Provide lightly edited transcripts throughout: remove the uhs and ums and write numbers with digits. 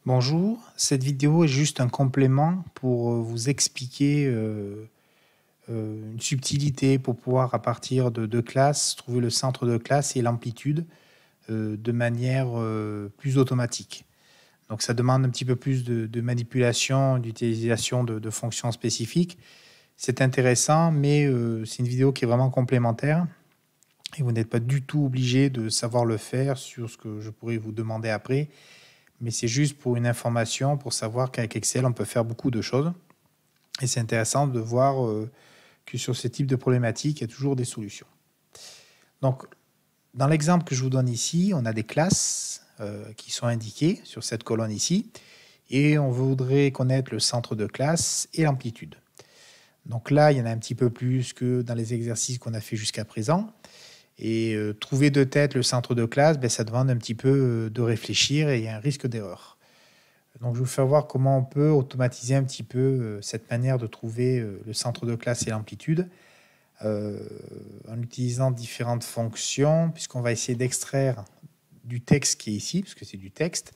Bonjour, cette vidéo est juste un complément pour vous expliquer une subtilité pour pouvoir, à partir de classes, trouver le centre de classe et l'amplitude de manière plus automatique. Donc ça demande un petit peu plus de manipulation, d'utilisation de fonctions spécifiques. C'est intéressant, mais c'est une vidéo qui est vraiment complémentaire et vous n'êtes pas du tout obligé de savoir le faire sur ce que je pourrais vous demander après. Mais c'est juste pour une information, pour savoir qu'avec Excel, on peut faire beaucoup de choses. Et c'est intéressant de voir que sur ce type de problématique, il y a toujours des solutions. Donc, dans l'exemple que je vous donne ici, on a des classes qui sont indiquées sur cette colonne ici, et on voudrait connaître le centre de classe et l'amplitude. Donc là, il y en a un petit peu plus que dans les exercices qu'on a fait jusqu'à présent. Et trouver de tête le centre de classe, ça demande un petit peu de réfléchir et il y a un risque d'erreur. Donc je vais vous faire voir comment on peut automatiser un petit peu cette manière de trouver le centre de classe et l'amplitude en utilisant différentes fonctions, puisqu'on va essayer d'extraire du texte qui est ici, parce que c'est du texte,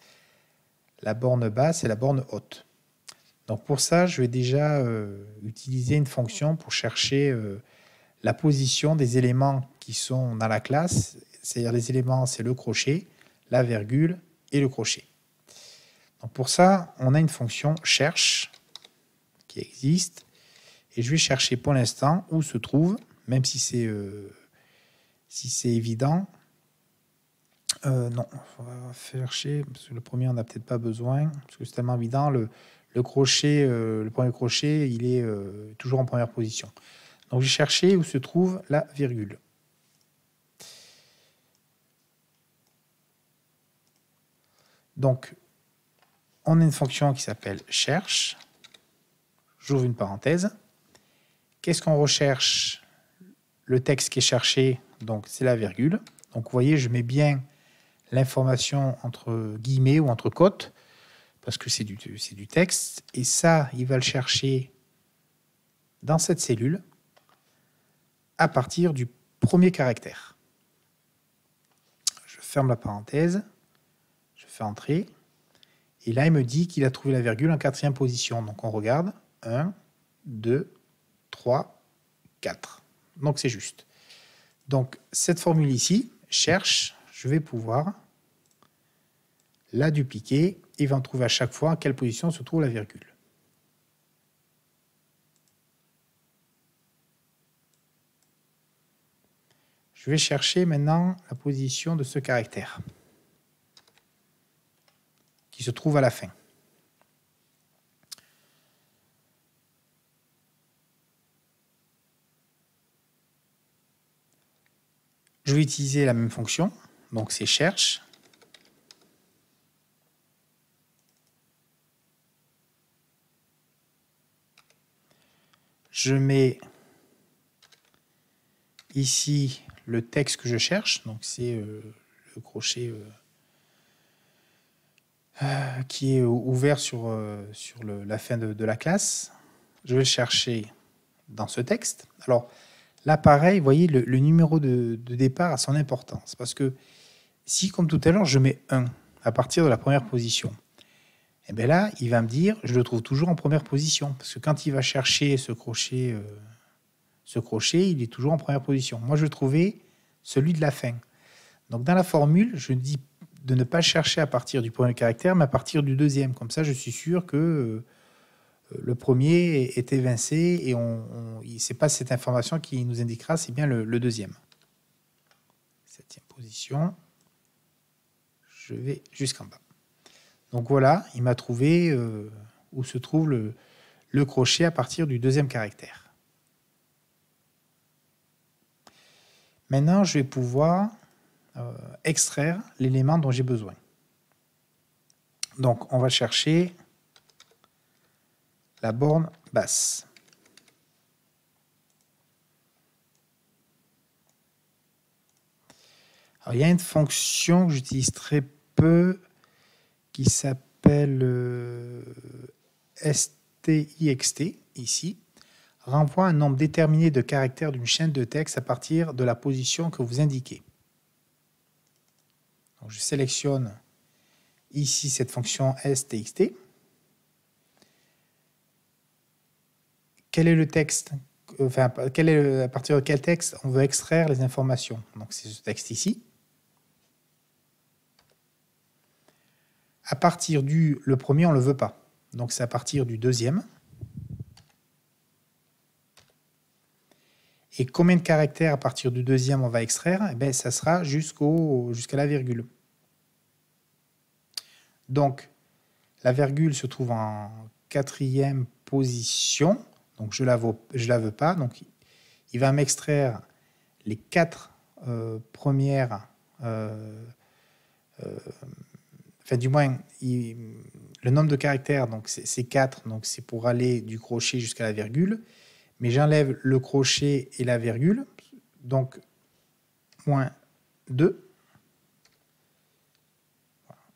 la borne basse et la borne haute. Donc pour ça, je vais déjà utiliser une fonction pour chercher la position des éléments qui sont dans la classe, c'est-à-dire les éléments, c'est le crochet, la virgule et le crochet. Donc pour ça, on a une fonction cherche qui existe, et je vais chercher pour l'instant où se trouve, même si c'est évident. Non, on va chercher, parce que le premier on n'a peut-être pas besoin, parce que c'est tellement évident, le crochet, le premier crochet, il est toujours en première position. Donc j'ai cherché où se trouve la virgule. Donc, on a une fonction qui s'appelle cherche. J'ouvre une parenthèse. Qu'est-ce qu'on recherche? Le texte qui est cherché, donc c'est la virgule. Donc vous voyez, je mets bien l'information entre guillemets ou entre côtes, parce que c'est du texte. Et ça, il va le chercher dans cette cellule à partir du premier caractère. Je ferme la parenthèse, je fais entrer. Et là, il me dit qu'il a trouvé la virgule en 4e position. Donc on regarde. 1, 2, 3, 4. Donc c'est juste. Donc cette formule ici, cherche, je vais pouvoir la dupliquer et va en trouver à chaque fois à quelle position se trouve la virgule. Je vais chercher maintenant la position de ce caractère qui se trouve à la fin. Je vais utiliser la même fonction, donc c'est cherche. Je mets ici le texte que je cherche, donc c'est le crochet qui est ouvert sur la fin de la classe. Je vais le chercher dans ce texte. Alors là, pareil, vous voyez, le numéro de départ a son importance, parce que si, comme tout à l'heure, je mets 1 à partir de la première position, et bien là, il va me dire, je le trouve toujours en première position, parce que quand il va chercher ce crochet, il est toujours en première position. Moi, je vais trouver celui de la fin. Donc dans la formule, je dis de ne pas chercher à partir du premier caractère, mais à partir du deuxième. Comme ça, je suis sûr que le premier est évincé et ce n'est pas cette information qui nous indiquera, c'est bien le deuxième. 7e position. Je vais jusqu'en bas. Donc voilà, il m'a trouvé où se trouve le crochet à partir du deuxième caractère. Maintenant, je vais pouvoir extraire l'élément dont j'ai besoin. Donc, on va chercher la borne basse. Alors, il y a une fonction que j'utilise très peu qui s'appelle STIXT, ici, renvoie un nombre déterminé de caractères d'une chaîne de texte à partir de la position que vous indiquez. Donc, je sélectionne ici cette fonction s.txt. Quel est le texte, enfin, à partir de quel texte on veut extraire les informations? Donc c'est ce texte ici. À partir le premier, on ne le veut pas. Donc c'est à partir du deuxième. Et combien de caractères à partir du deuxième on va extraire? Eh bien, ça sera jusqu'à la virgule. Donc, la virgule se trouve en 4e position. Donc, je la veux pas. Donc, il va m'extraire les 4 premières... enfin, du moins, le nombre de caractères, donc c'est 4. Donc, c'est pour aller du crochet jusqu'à la virgule. Mais j'enlève le crochet et la virgule. Donc, moins 2.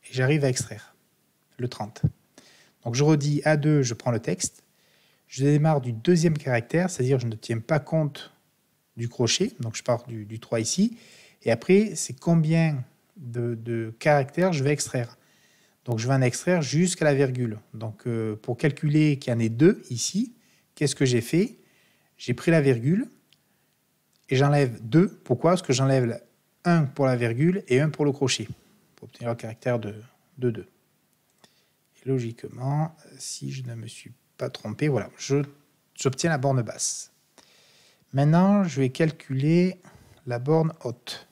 Et j'arrive à extraire le 30. Donc je redis A2, je prends le texte. Je démarre du deuxième caractère, c'est-à-dire je ne tiens pas compte du crochet. Donc je pars du 3 ici. Et après, c'est combien de caractères je vais extraire. Donc je vais en extraire jusqu'à la virgule. Donc pour calculer qu'il y en ait 2 ici, qu'est-ce que j'ai fait? J'ai pris la virgule et j'enlève 2. Pourquoi? Parce que j'enlève 1 pour la virgule et 1 pour le crochet, pour obtenir le caractère de 2. Et logiquement, si je ne me suis pas trompé, voilà, j'obtiens la borne basse. Maintenant, je vais calculer la borne haute.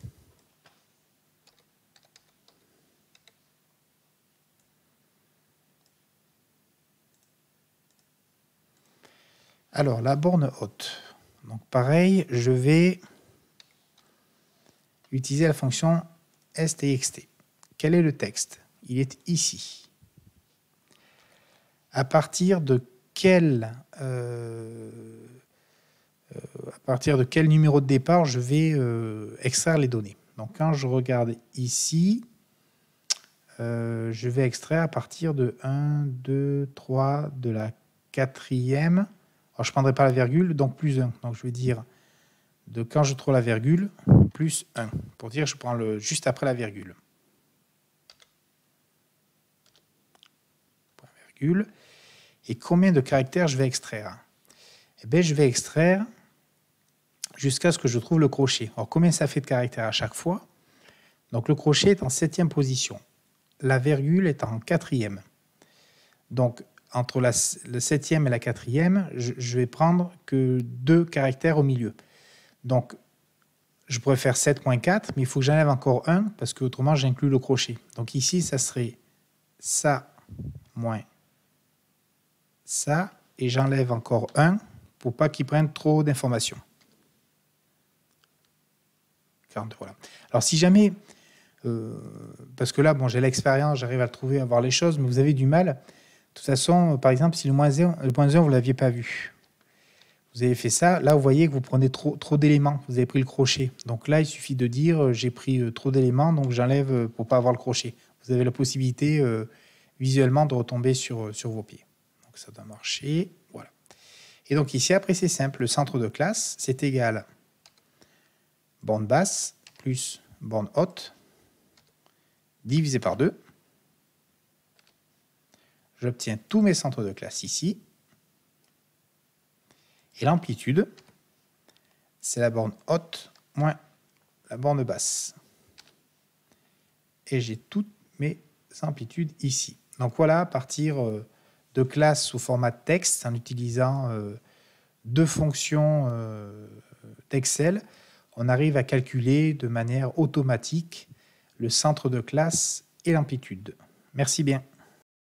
Alors, la borne haute. Donc, pareil, je vais utiliser la fonction s.txt. Quel est le texte? Il est ici. À partir de quel numéro de départ je vais extraire les données? Donc, quand je regarde ici, je vais extraire à partir de 1, 2, 3, de la 4e. Alors, je ne prendrai pas la virgule, donc plus 1. Donc, je vais dire de quand je trouve la virgule, plus 1. Pour dire, je prends juste après la virgule. Point virgule. Et combien de caractères je vais extraire? Eh bien, je vais extraire jusqu'à ce que je trouve le crochet. Alors, combien ça fait de caractères à chaque fois? Donc, le crochet est en 7e position. La virgule est en 4e. Donc, entre le 7e et la 4e, je vais prendre que 2 caractères au milieu. Donc, je pourrais faire 7.4, mais il faut que j'enlève encore 1, parce qu'autrement, j'inclus le crochet. Donc ici, ça serait ça moins ça, et j'enlève encore 1 pour pas qu'il prenne trop d'informations. Voilà. Alors, si jamais... parce que là, bon, j'ai l'expérience, j'arrive à le trouver, à voir les choses, mais vous avez du mal. De toute façon, par exemple, si le moins 1, vous ne l'aviez pas vu, vous avez fait ça, là, vous voyez que vous prenez trop d'éléments, vous avez pris le crochet. Donc là, il suffit de dire, j'ai pris trop d'éléments, donc j'enlève pour ne pas avoir le crochet. Vous avez la possibilité, visuellement, de retomber sur vos pieds. Donc ça doit marcher, voilà. Et donc ici, après, c'est simple, le centre de classe, c'est égal borne basse plus borne haute, divisé par 2. J'obtiens tous mes centres de classe ici. Et l'amplitude, c'est la borne haute moins la borne basse. Et j'ai toutes mes amplitudes ici. Donc voilà, à partir de classes sous format texte, en utilisant 2 fonctions d'Excel, on arrive à calculer de manière automatique le centre de classe et l'amplitude. Merci bien.